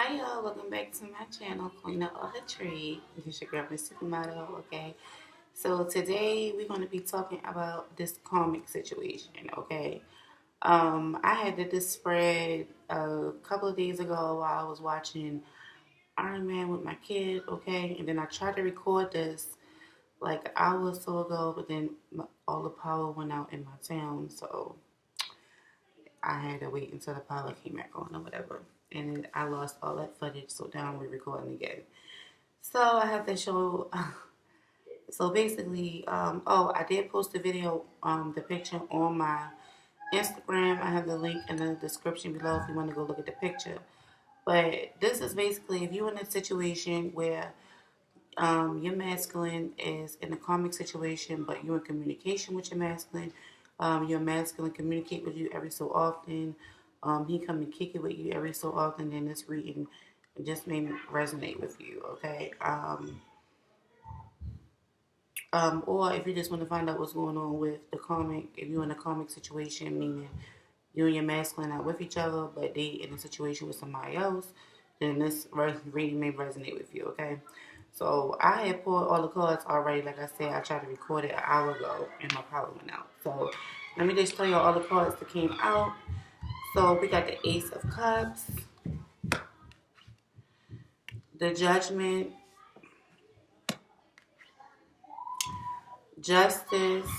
Hi y'all, welcome back to my channel, Queen of All Her Trade. This is your girl, Mizzsupermodel, okay? So today we're going to be talking about this karmic situation, okay? I had did this spread a couple of days ago while I was watching Iron Man with my kid, okay? And then I tried to record this like an hour or so ago, but then all the power went out in my town, so I had to wait until the power came back on or whatever. And I lost all that footage, so now we're recording again. So I have to show. So basically, oh, I did post the video, the picture on my Instagram. I have the link in the description below if you want to go look at the picture. But this is basically if you're in a situation where your masculine is in a karmic situation, but you're in communication with your masculine. Your masculine communicate with you every so often. He come and kick it with you every so often. Then this reading just may resonate with you, okay? Or if you just want to find out what's going on with the karmic, if you're in a karmic situation, meaning you and your masculine are with each other, but they in a situation with somebody else, then this reading may resonate with you, okay? So I had pulled all the cards already. Like I said, I tried to record it an hour ago and my power went out. So let me just tell you all the cards that came out. So we got the Ace of Cups, the Judgment, Justice,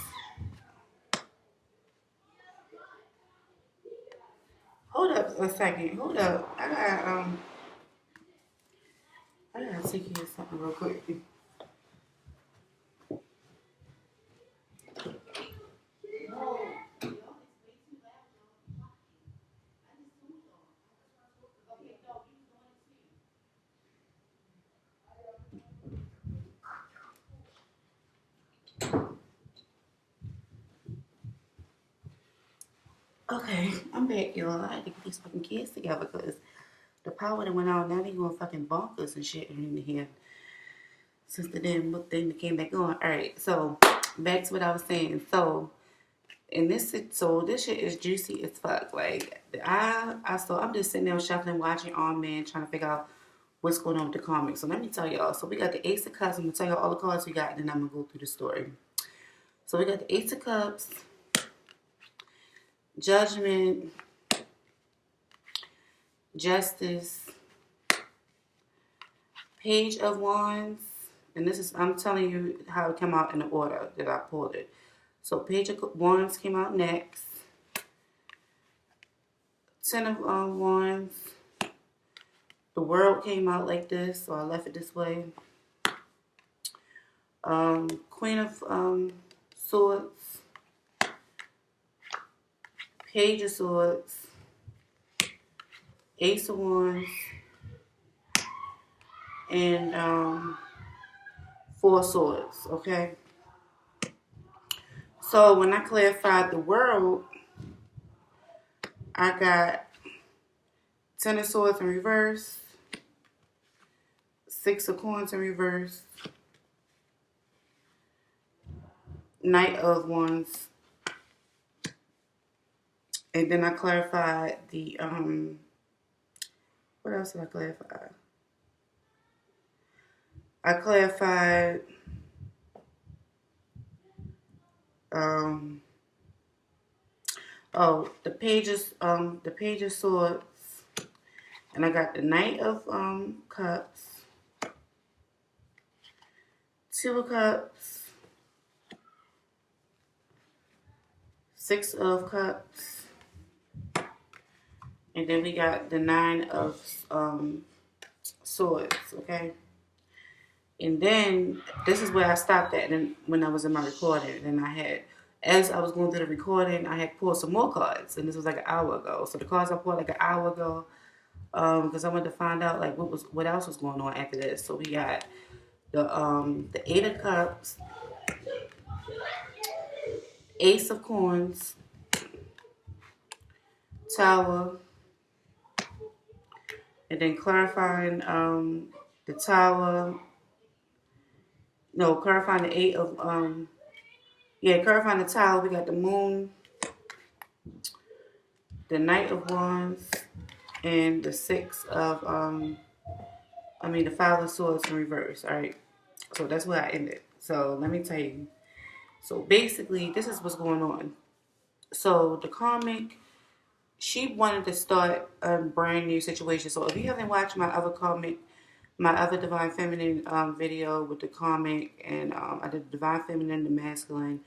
hold up a second, hold up. I gotta take care of something real quick. Okay, I'm back, y'all. I had to get these fucking kids together because the power that went out, now they going fucking bonkers and shit in here since the damn thing that came back on. Alright, so back to what I was saying. So this shit is juicy as fuck. Like so I'm just sitting there shuffling, watching all men, trying to figure out what's going on with the comics. So let me tell y'all. So we got the Ace of Cups. I'm gonna tell y'all all the cards we got, and then I'm gonna go through the story. So we got the Ace of Cups, Judgment, Justice, Page of Wands, and this is I'm telling you how it came out in the order that I pulled it. So Page of Wands came out next. Ten of Wands. The World came out like this, so I left it this way. Queen of Swords, Page of Swords, Ace of Wands, and Four Swords, okay? So when I clarified the World, I got Ten of Swords in reverse, Six of Coins in reverse, Knight of Wands, and then I clarified the, what else did I clarify? I clarified, the Page of Swords, and I got the Knight of Cups, Two of Cups, Six of Cups, and then we got the Nine of Swords, okay? And then this is where I stopped at and when I was in my recording. And as I was going through the recording, I had pulled some more cards. And this was like an hour ago. So the cards I pulled like an hour ago, because I wanted to find out like what else was going on after this. So we got the Eight of Cups, Ace of Coins, Tower, and then clarifying the Tower. No, clarifying the Eight of clarifying the Tower. We got the Moon, the Knight of Wands, and the six of the Five of Swords in reverse. All right, so that's where I ended. So let me tell you. So basically, this is what's going on. So the Karmic, she wanted to start a brand new situation. So if you haven't watched my other Karmic, my other Divine Feminine video with the Karmic, and I did the Divine Feminine, the Masculine,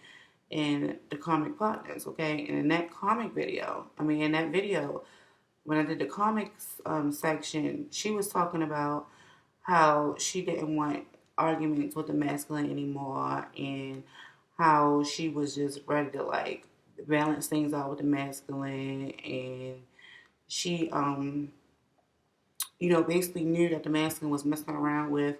and the Karmic partners, okay? And in that Karmic video, in that video, when I did the Karmics section, she was talking about how she didn't want arguments with the masculine anymore, and how she was just ready to like balance things out with the masculine, and she basically knew that the masculine was messing around with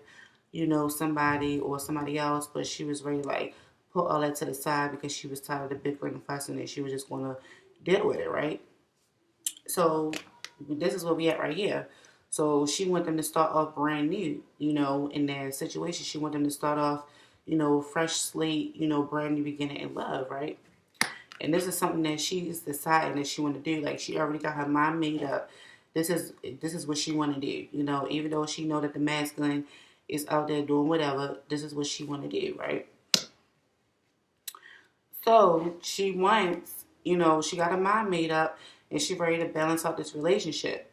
somebody or somebody else, but she was ready to like put all that to the side because she was tired of the bickering and fussing, and she was just going to deal with it, right? So this is where we at right here. So she wanted them to start off brand new, in their situation. She wanted them to start off, fresh slate, brand new beginning in love, right? And this is something that she's deciding that she want to do. Like, she already got her mind made up. This is what she want to do, even though she know that the masculine is out there doing whatever. This is what she want to do, right? So she wants, she got her mind made up, and she ready to balance out this relationship,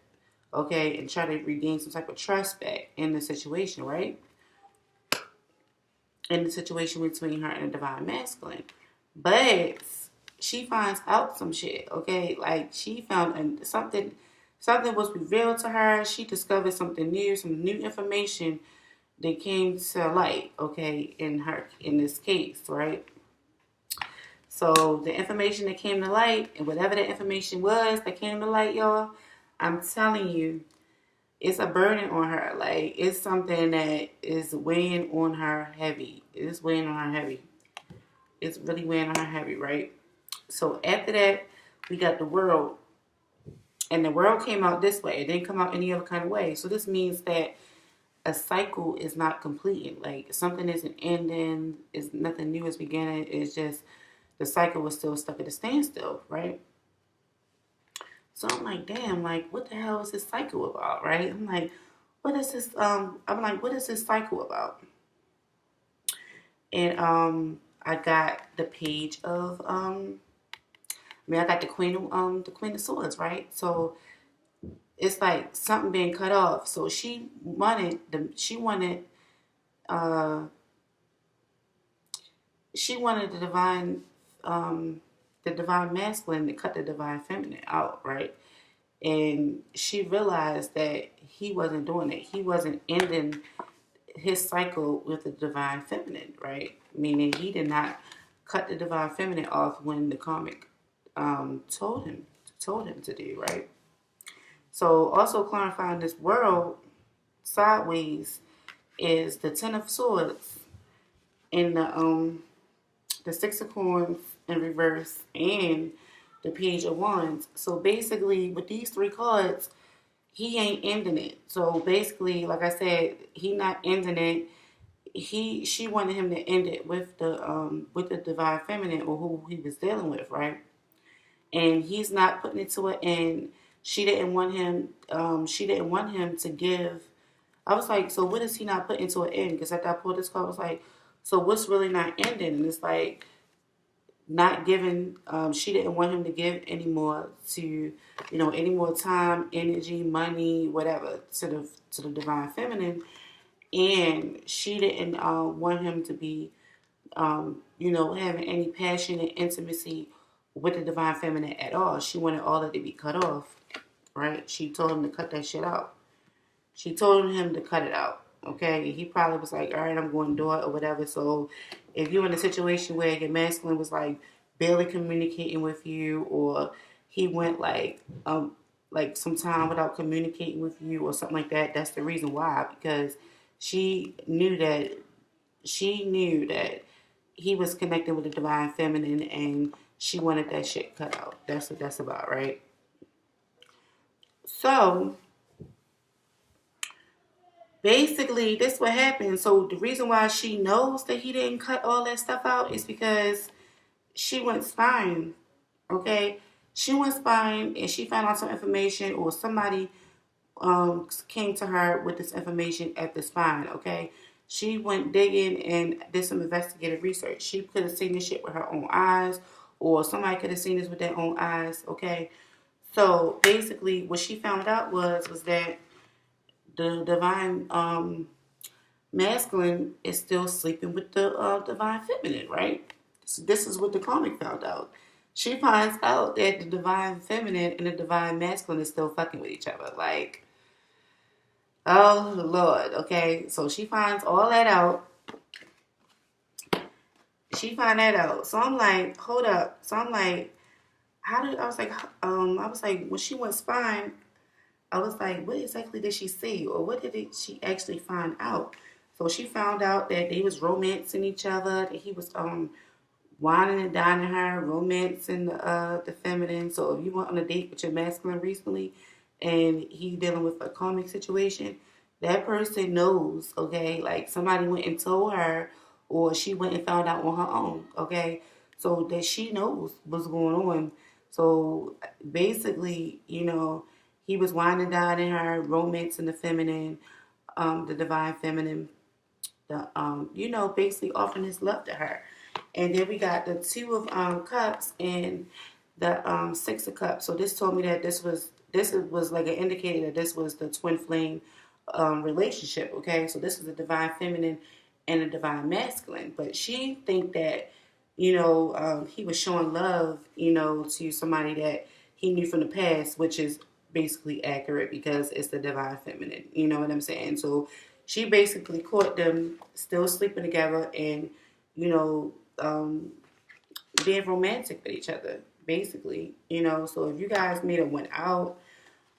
okay, and try to regain some type of trust back in the situation, right? In the situation between her and the divine masculine. But she finds out some shit, okay? Like, she found something was revealed to her. She discovered something new, some new information that came to light, okay, in this case, right? So the information that came to light, and whatever the information was that came to light, y'all, I'm telling you, it's a burden on her. Like, it's something that is weighing on her heavy. It's weighing on her heavy. It's really weighing on her heavy, right? So after that, we got the World. And the World came out this way. It didn't come out any other kind of way. So this means that a cycle is not completing. Like, something isn't ending. Is nothing new is beginning. It's just the cycle was still stuck at a standstill, right? So I'm like, damn, like, what the hell is this cycle about, right? I'm like, what is this? What is this cycle about? And I got the page of I got the Queen of Swords, right? So it's like something being cut off. So she wanted the divine masculine to cut the divine feminine out, right? And she realized that he wasn't doing it. He wasn't ending his cycle with the divine feminine, right? Meaning he did not cut the divine feminine off when the Karmic told him to do, right? So also clarifying this World sideways is the Ten of Swords in the Six of Coins in reverse, and the Page of Wands. So basically, with these three cards, he ain't ending it. So basically, like I said, he not ending it. She wanted him to end it with the divine feminine, or who he was dealing with, right? And he's not putting it to an end. She didn't want him. She didn't want him to give. I was like, so what is he not putting to an end? Because after I pulled this card, I was like, so what's really not ending? And it's like, not giving. She didn't want him to give any more any more time, energy, money, whatever to the divine feminine, and she didn't want him to be having any passion and intimacy with the divine feminine at all. She wanted all that to be cut off, right? She told him to cut that shit out. She told him to cut it out. Okay, he probably was like, all right, I'm going to do it or whatever. So if you're in a situation where your masculine was like barely communicating with you, or he went like some time without communicating with you or something like that, that's the reason why. Because she knew that he was connecting with the divine feminine, and she wanted that shit cut out. That's what that's about, right? So basically, this what happened. So the reason why she knows that he didn't cut all that stuff out is because she went spying, okay? She went spying and she found out some information, or somebody came to her with this information at the spine, okay? She went digging and did some investigative research. She could have seen this shit with her own eyes, or somebody could have seen this with their own eyes, okay? So basically, what she found out was that the divine masculine is still sleeping with the divine feminine, right? So this is what the Karmic found out. She finds out that the divine feminine and the divine masculine is still fucking with each other. Like, oh Lord, okay. So she finds all that out. She find that out. So I'm like, hold up. So I'm like, how did I was like, when she went spying, I was like, what exactly did she see, or what she actually find out? So she found out that they was romancing each other. That he was whining and dining her, romancing the feminine. So if you went on a date with your masculine recently, and he dealing with a karmic situation, that person knows. Okay, like somebody went and told her, or she went and found out on her own. Okay, so that she knows what's going on. So basically, he was whining and dining her, romancing the feminine, the divine feminine, basically offering his love to her. And then we got the two of cups and the six of cups. So this told me that this was like an indicator that this was the twin flame relationship. Okay, so this is the divine feminine and the divine masculine. But she think that he was showing love, to somebody that he knew from the past, which is basically accurate because it's the divine feminine. You know what I'm saying? So she basically caught them still sleeping together and, being romantic with each other, basically. So if you guys made have went out,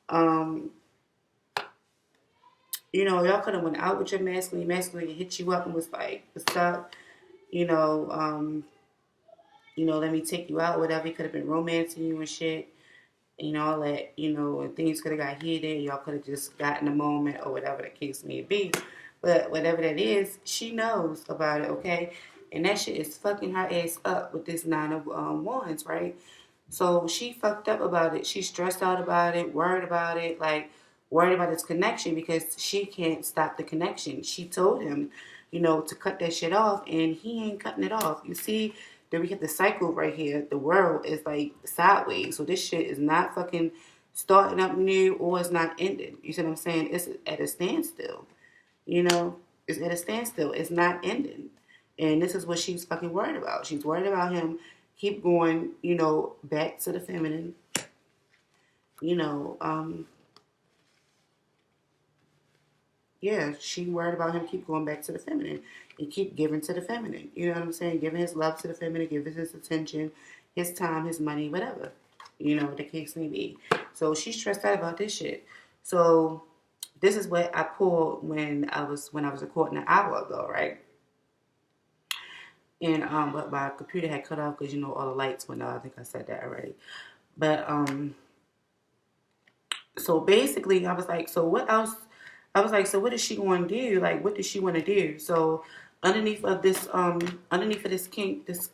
um, y'all could have went out with your masculine hit you up and was like, what's up? You know, um, let me take you out, whatever. He could have been romancing you and shit. All that, and things could have got heated. Y'all could have just gotten a moment or whatever the case may be. But whatever that is, she knows about it, okay? And that shit is fucking her ass up with this nine of wands, right? So she fucked up about it. She's stressed out about it, worried about it, like worried about this connection because she can't stop the connection. She told him, to cut that shit off, and he ain't cutting it off. You see, then we get the cycle right here. The world is like sideways. So this shit is not fucking starting up new or it's not ending. You see what I'm saying? It's at a standstill. It's at a standstill. It's not ending. And this is what she's fucking worried about. She's worried about him keep going, back to the feminine. You know, um, yeah, she worried about him keep going back to the feminine and keep giving to the feminine. You know what I'm saying? Giving his love to the feminine, giving his attention, his time, his money, whatever. The case may be. So she's stressed out about this shit. So this is what I pulled when I was recording an hour ago, right? And but my computer had cut off because all the lights went out. I think I said that already. But so basically I was like, so what else? I was like, so what is she going to do? Like, what does she want to do? So underneath of this king, this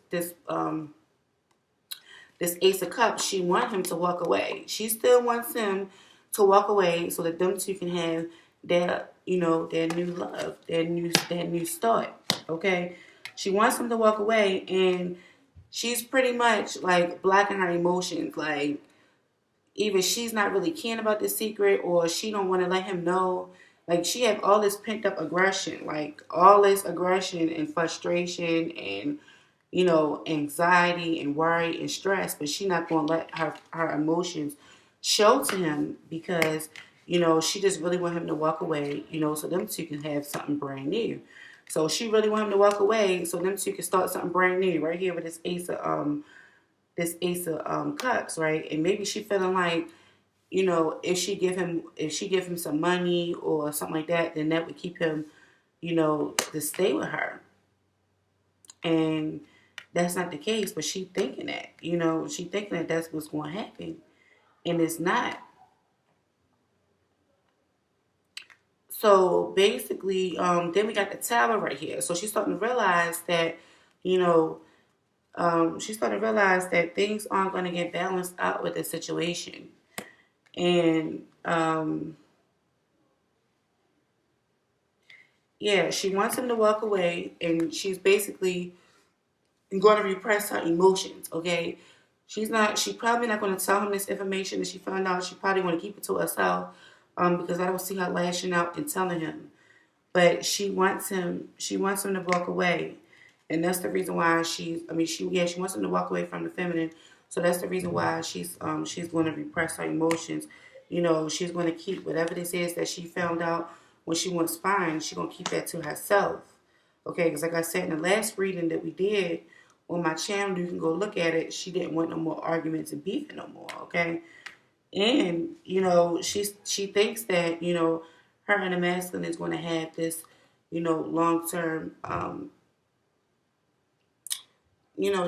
Ace of Cups, she wants him to walk away. She still wants him to walk away so that them two can have their new love, their new start. Okay, she wants him to walk away, and she's pretty much like blocking her emotions. Like either she's not really caring about the secret, or she don't want to let him know. Like she have all this pent up aggression, like all this aggression and frustration and anxiety and worry and stress, but she not gonna let her emotions show to him because she just really want him to walk away, so them two can have something brand new. So she really want him to walk away so them two can start something brand new right here with this Ace of Cups, right? And maybe she feeling like if she give him some money or something like that, then that would keep him to stay with her. And that's not the case, but she thinking that, she thinking that that's what's going to happen, and it's not. So basically, then we got the Tower right here. So she's starting to realize that, She's starting to realize that things aren't going to get balanced out with the situation. And yeah, she wants him to walk away, and she's basically going to repress her emotions. Okay, she's probably not going to tell him this information that she found out. She probably want to keep it to herself, because I don't see her lashing out and telling him. But she wants him to walk away, and that's the reason why she wants him to walk away from the feminine. So that's the reason why she's going to repress her emotions. She's going to keep whatever this is that she found out when she went spying. She's going to keep that to herself. Okay, because like I said in the last reading that we did on my channel, you can go look at it. She didn't want no more arguments and beefing no more. Okay, and she thinks that her and the masculine is going to have this long term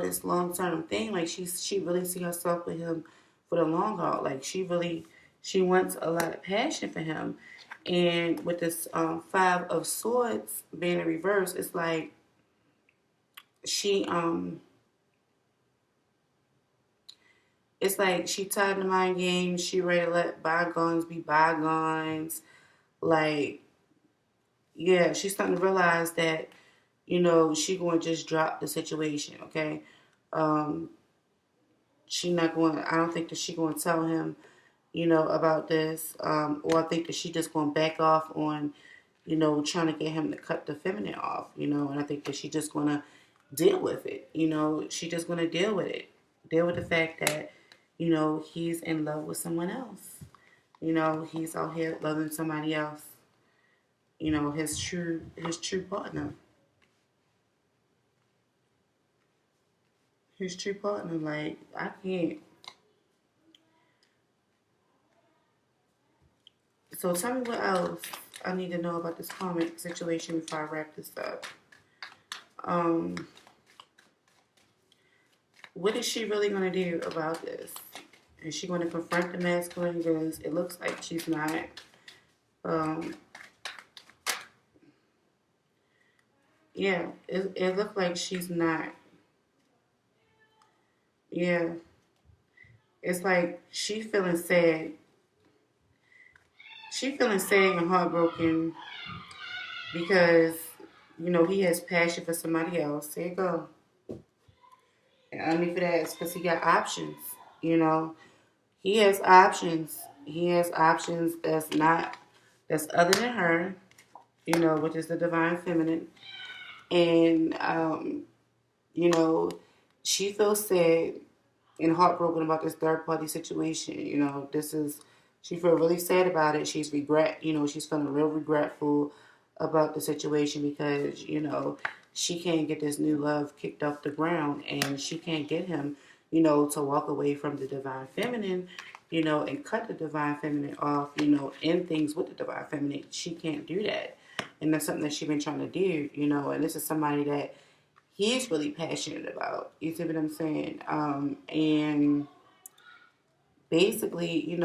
this long term thing. Like she really see herself with him for the long haul. Like she wants a lot of passion for him. And with this Five of Swords being in reverse, it's like she it's like she tired of the mind games. She ready to let bygones be bygones. Like, yeah, she's starting to realize that she going to just drop the situation. Okay, um, she not going. I don't think that she going to tell him, about this, or I think that she just going to back off on, trying to get him to cut the feminine off. And I think that she just going to deal with it. She just going to deal with it. Deal with the fact that, he's in love with someone else. He's out here loving somebody else. His true partner. His true partner. Like, I can't. So tell me what else I need to know about this karmic situation before I wrap this up. What is she really going to do about this? Is she going to confront the masculine? Because it looks like she's not. Yeah, it looks like she's not. Yeah, it's like she feeling sad. She feeling sad and heartbroken because he has passion for somebody else. There you go. And I mean for that, it's because he got options. You know, he has options. He has options that's other than her. Which is the divine feminine, and you know, she feels sad and heartbroken about this third party situation. She feels really sad about it. She's she's feeling real regretful about the situation because, she can't get this new love kicked off the ground and she can't get him, to walk away from the divine feminine, and cut the divine feminine off, end things with the divine feminine. She can't do that. And that's something that she's been trying to do, and this is somebody that he's really passionate about. You see what I'm saying? And basically,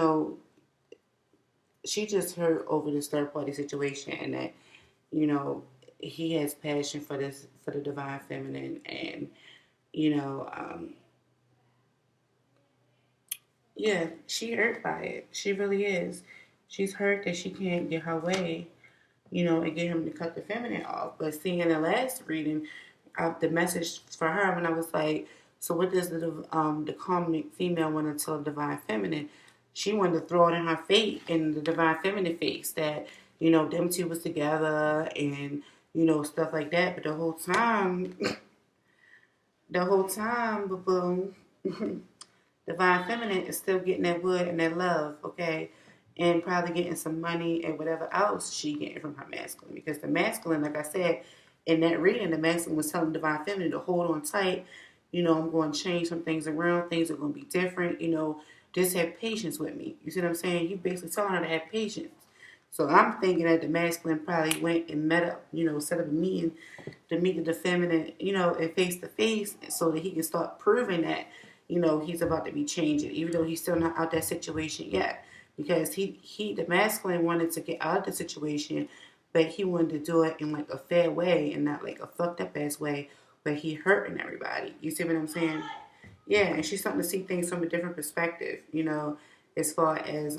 she just hurt over this third party situation and that, he has passion for the divine feminine and, yeah, she hurt by it. She really is. She's hurt that she can't get her way, and get him to cut the feminine off. But seeing in the last reading, the message for her when I was like, so what does the karmic female want to tell the divine feminine? She wanted to throw it in her face, in the divine feminine face, that them two was together and stuff like that. But the whole time, boom, divine feminine is still getting that wood and that love, okay, and probably getting some money and whatever else she getting from her masculine. Because the masculine, like I said, in that reading, the masculine was telling the divine feminine to hold on tight. I'm going to change some things around. Things are going to be different. Just have patience with me. You see what I'm saying? You basically telling her to have patience. So I'm thinking that the masculine probably went and met up, set up a meeting to meet the feminine, and face to face so that he can start proving that, he's about to be changing, even though he's still not out that situation yet. Because the masculine wanted to get out of the situation, but he wanted to do it in like a fair way and not like a fucked up ass way but he hurting everybody. You see what I'm saying? Yeah, and she's starting to see things from a different perspective, as far as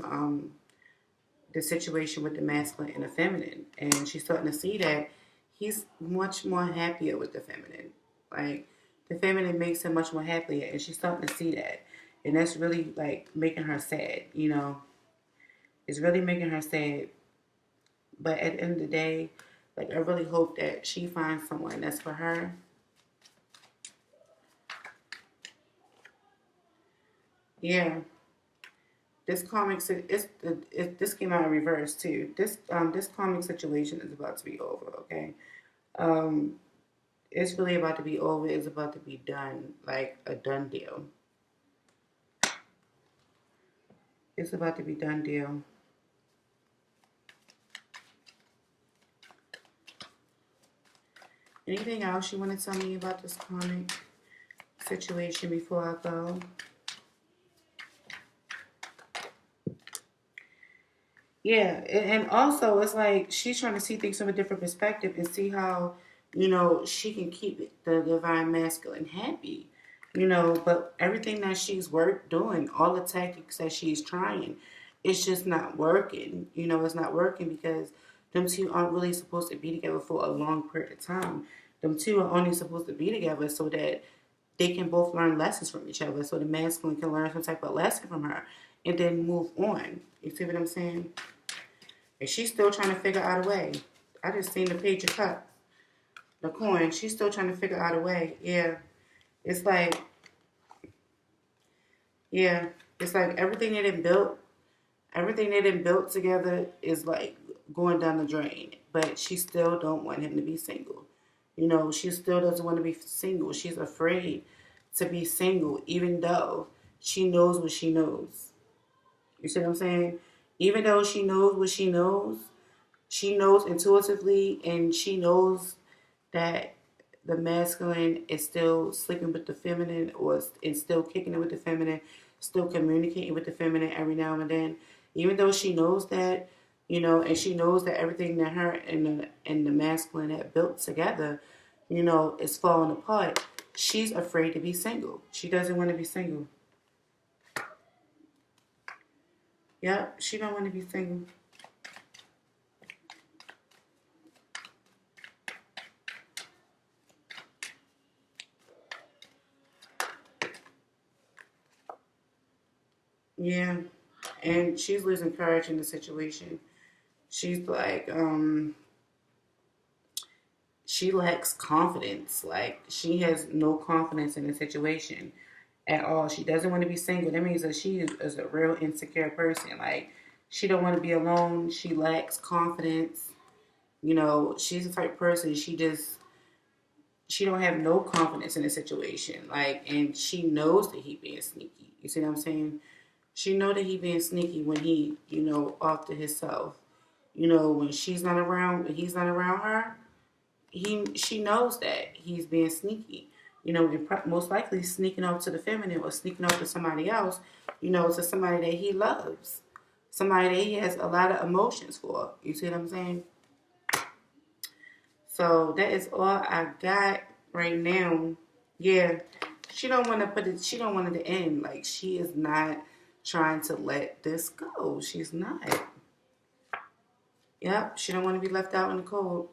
the situation with the masculine and the feminine. And she's starting to see that he's much more happier with the feminine. Like, the feminine makes him much more happier, and she's starting to see that. And that's really, like, making her sad. It's really making her sad. But at the end of the day, like, I really hope that she finds someone that's for her. Yeah. This comic, this came out in reverse too. This comic situation is about to be over. Okay, um, it's really about to be over. It's about to be done, like a done deal. It's about to be done deal. Anything else you want to tell me about this comic situation before I go? Yeah, and also it's like she's trying to see things from a different perspective and see how, she can keep the divine masculine happy, but everything that she's worked doing, all the tactics that she's trying, it's just not working. It's not working because them two aren't really supposed to be together for a long period of time. Them two are only supposed to be together so that they can both learn lessons from each other, so the masculine can learn some type of lesson from her and then move on. You see what I'm saying? And she's still trying to figure out a way. I just seen the page of cups, the coin. She's still trying to figure out a way. Yeah. It's like, yeah. It's like everything they done built together is like going down the drain. But she still don't want him to be single. She still doesn't want to be single. She's afraid to be single, even though she knows what she knows. You see what I'm saying? Even though she knows what she knows intuitively, and she knows that the masculine is still sleeping with the feminine, or is still kicking it with the feminine, still communicating with the feminine every now and then. Even though she knows that, and she knows that everything that her and the masculine had built together, is falling apart. She's afraid to be single. She doesn't want to be single. Yep, she don't want to be single. Yeah, and she's losing courage in the situation. She's like, she lacks confidence. Like, she has no confidence in the situation at all. She doesn't want to be single. That means that she is a real insecure person. Like, she don't want to be alone. She lacks confidence. She's the type of person, she don't have no confidence in the situation. Like, and she knows that he being sneaky. You see what I'm saying? She know that he being sneaky when he, off to himself. When she's not around, when he's not around her, she knows that he's being sneaky. And most likely sneaking off to the feminine or sneaking off to somebody else, to somebody that he loves. Somebody that he has a lot of emotions for. You see what I'm saying? So that is all I got right now. Yeah. She don't want to she don't want it to end. Like, she is not trying to let this go. She's not. Yep. She don't want to be left out in the cold.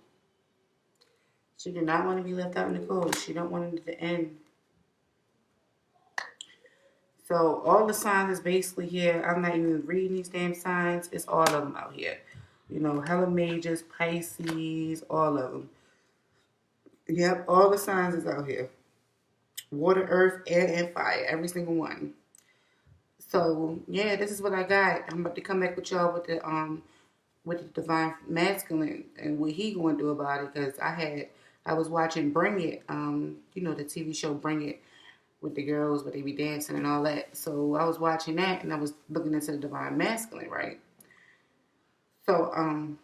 She did not want to be left out in the cold. She don't want it to end. So all the signs is basically here. I'm not even reading these damn signs. It's all of them out here. Hella majors, Pisces, all of them. Yep, all the signs is out here. Water, earth, air, and fire. Every single one. So yeah, this is what I got. I'm about to come back with y'all with the divine masculine and what he going to do about it. Because I was watching Bring It, the TV show Bring It with the girls where they be dancing and all that. So I was watching that and I was looking into the divine masculine, right? So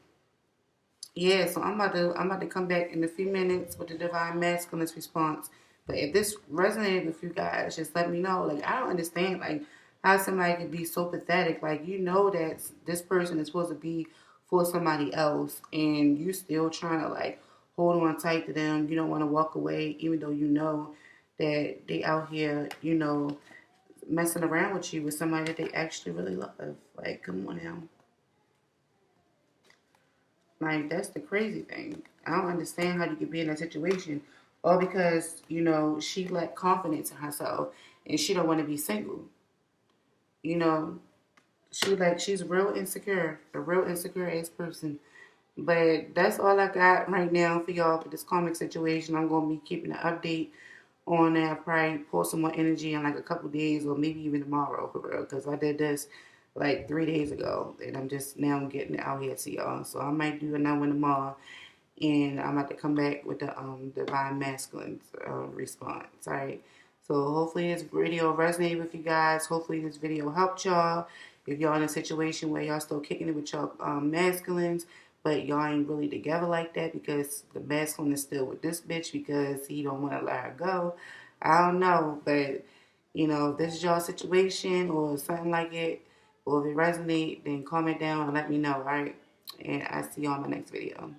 yeah, so I'm about to come back in a few minutes with the divine masculine's response. But if this resonated with you guys, just let me know. Like, I don't understand, like, how somebody could be so pathetic. Like, that this person is supposed to be for somebody else, and you still trying to, like, hold on tight to them. You don't want to walk away, even though you know that they out here, you know, messing around with you with somebody that they actually really love. Like, come on now. Like, that's the crazy thing. I don't understand how you could be in that situation. All because, you know, she lacked confidence in herself and she don't want to be single. You know, she's real insecure, a real insecure ass person. But that's all I got right now for y'all for this karmic situation. I'm gonna be keeping an update on that. I'll probably pour some more energy in like a couple days or maybe even tomorrow for real. Because I did this like 3 days ago and I'm just now getting it out here to y'all. So I might do another one tomorrow. And I'm about to come back with the divine masculine response. All right. So hopefully this video resonated with you guys. Hopefully this video helped y'all. If y'all in a situation where y'all still kicking it with y'all masculines, but y'all ain't really together like that because the masculine is still with this bitch because he don't want to let her go. I don't know, but you know, if this is y'all situation or something like it, or if it resonates, then comment down and let me know. All right. And I see y'all in my next video.